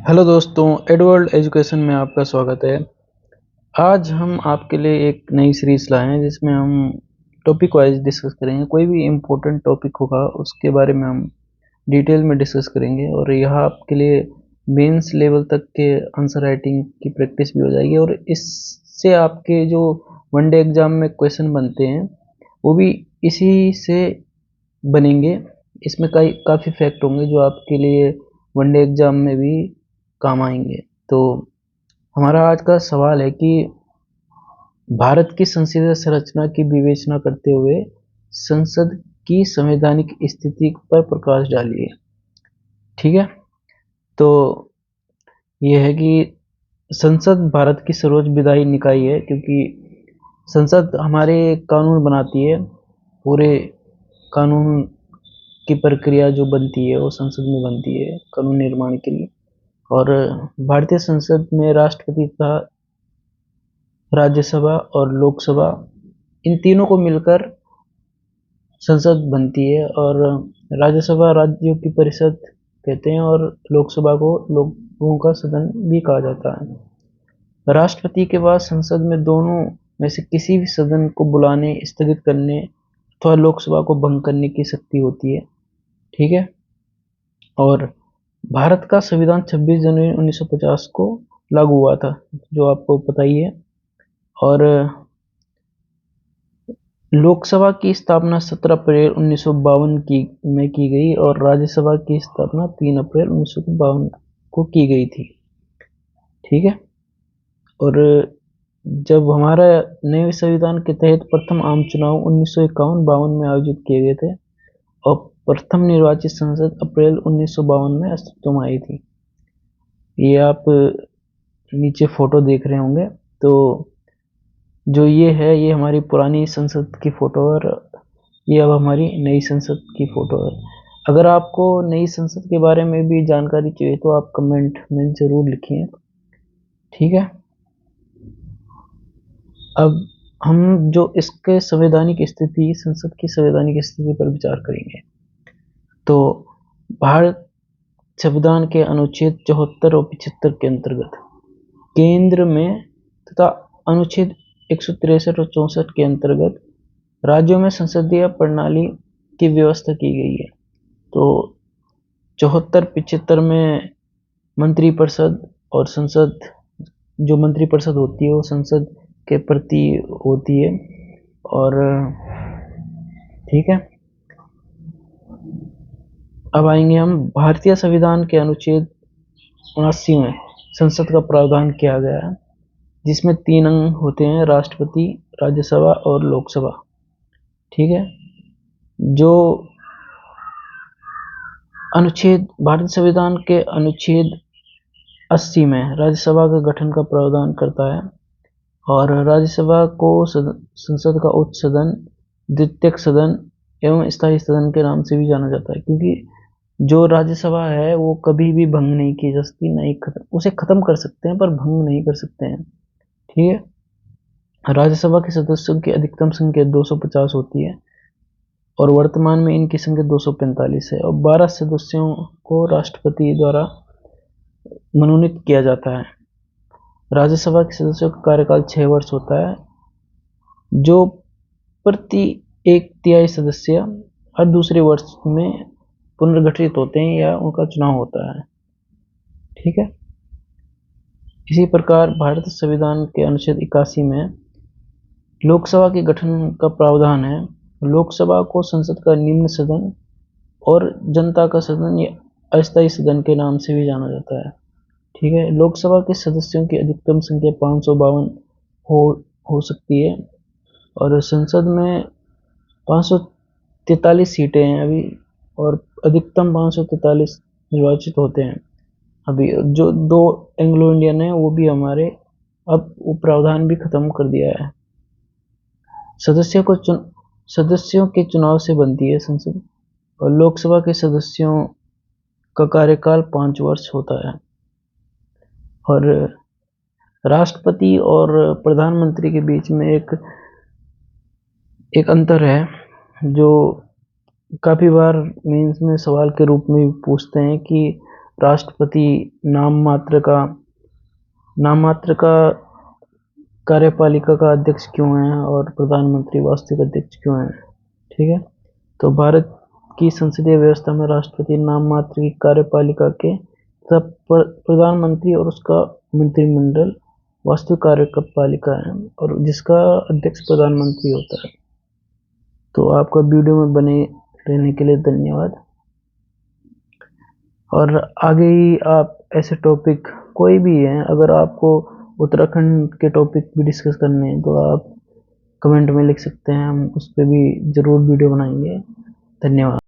Hello दोस्तों, Edward education में आपका स्वागत है। आज हम आपके लिए एक नई सीरीज लाए हैं जिसमें हम टॉपिक वाइज डिस्कस करेंगे। कोई भी इम्पोर्टेंट टॉपिक होगा उसके बारे में हम डिटेल में डिस्कस करेंगे और यह आपके लिए मेंस लेवल तक के आंसर राइटिंग की प्रैक्टिस भी हो जाएगी और इससे आपके जो वनडे एग्जाम में क्वेश्चन बनते हैं वो भी इसी से बनेंगे। इसमें काफ़ी फैक्ट होंगे जो आपके लिए वनडे एग्जाम में भी काम आएंगे। तो हमारा आज का सवाल है कि भारत की संसदीय संरचना की विवेचना करते हुए संसद की संवैधानिक स्थिति पर प्रकाश डालिए। ठीक है, तो ये है कि संसद भारत की सर्वोच्च विधायी निकाय है, क्योंकि संसद हमारे कानून बनाती है। पूरे कानून की प्रक्रिया जो बनती है वो संसद में बनती है कानून निर्माण के लिए। और भारतीय संसद में राष्ट्रपति तथा राज्यसभा और लोकसभा, इन तीनों को मिलकर संसद बनती है। और राज्यसभा राज्यों की परिषद कहते हैं और लोकसभा को लोगों का सदन भी कहा जाता है। राष्ट्रपति के बाद संसद में दोनों में से किसी भी सदन को बुलाने, स्थगित करने अथवा लोकसभा को भंग करने की शक्ति होती है। ठीक है, और भारत का संविधान 26 जनवरी 1950 को लागू हुआ था, जो आपको पता ही है। और लोकसभा की स्थापना 17 अप्रैल 1952 में की गई और राज्यसभा की स्थापना 3 अप्रैल 1952 को की गई थी। ठीक है, और जब हमारा नए संविधान के तहत प्रथम आम चुनाव 1951-52 में आयोजित किए गए थे और प्रथम निर्वाचित संसद अप्रैल 1952 में अस्तित्व में आई थी। ये आप नीचे फोटो देख रहे होंगे। तो जो ये है, ये हमारी पुरानी संसद की फोटो और ये अब हमारी नई संसद की फोटो है। अगर आपको नई संसद के बारे में भी जानकारी चाहिए तो आप कमेंट में ज़रूर लिखिए। ठीक है, अब हम जो इसके संवैधानिक स्थिति, संसद की संवैधानिक स्थिति पर विचार करेंगे। तो भारत संविधान के अनुच्छेद 74 और 75 के अंतर्गत केंद्र में तथा अनुच्छेद 163 और 64 के अंतर्गत राज्यों में संसदीय प्रणाली की व्यवस्था की गई है। तो 74-75 में मंत्रिपरिषद और संसद, जो मंत्रिपरिषद होती है वो संसद के प्रति होती है। और ठीक है, अब आएंगे हम भारतीय संविधान के अनुच्छेद 79 में संसद का प्रावधान किया गया है, जिसमें 3 अंग होते हैं: राष्ट्रपति, राज्यसभा और लोकसभा। ठीक है, जो अनुच्छेद भारतीय संविधान के अनुच्छेद 80 में राज्यसभा का गठन का प्रावधान करता है और राज्यसभा को संसद का उच्च सदन, द्वितीयक सदन एवं स्थायी सदन के नाम से भी जाना जाता है, क्योंकि जो राज्यसभा है वो कभी भी भंग नहीं की जा सकती, नहीं उसे खत्म कर सकते हैं पर भंग नहीं कर सकते हैं। ठीक है, राज्यसभा के सदस्यों की अधिकतम संख्या 250 होती है और वर्तमान में इनकी संख्या 245 है और 12 सदस्यों को राष्ट्रपति द्वारा मनोनीत किया जाता है। राज्यसभा के सदस्यों का कार्यकाल 6 वर्ष होता है, जो प्रति 1/3 सदस्य हर दूसरे वर्ष में पुनर्गठित होते हैं या उनका चुनाव होता है। ठीक है, इसी प्रकार भारतीय संविधान के अनुच्छेद 81 में लोकसभा के गठन का प्रावधान है। लोकसभा को संसद का निम्न सदन और जनता का सदन या अस्थायी सदन के नाम से भी जाना जाता है। ठीक है, लोकसभा के सदस्यों की अधिकतम संख्या 552 हो सकती है और संसद में 543 सीटें हैं अभी और अधिकतम 543 निर्वाचित होते हैं। अभी जो 2 एंग्लो इंडियन है वो भी हमारे अब वो प्रावधान भी खत्म कर दिया है। सदस्यों के चुनाव से बनती है संसद और लोकसभा के सदस्यों का कार्यकाल 5 वर्ष होता है। और राष्ट्रपति और प्रधानमंत्री के बीच में एक अंतर है, जो काफ़ी बार मेंस में सवाल के रूप में पूछते हैं कि राष्ट्रपति नाम मात्र का कार्यपालिका का अध्यक्ष क्यों है और प्रधानमंत्री वास्तविक अध्यक्ष क्यों है। ठीक है, तो भारत की संसदीय व्यवस्था में राष्ट्रपति नाम मात्र की कार्यपालिका के तथा प्रधानमंत्री और उसका मंत्रिमंडल वास्तविक कार्यपालिका है और जिसका अध्यक्ष प्रधानमंत्री होता है। तो आपका वीडियो में बने रहने के लिए धन्यवाद। और आगे ही आप ऐसे टॉपिक कोई भी है, अगर आपको उत्तराखंड के टॉपिक भी डिस्कस करने हैं तो आप कमेंट में लिख सकते हैं, हम उस पर भी ज़रूर वीडियो बनाएंगे। धन्यवाद।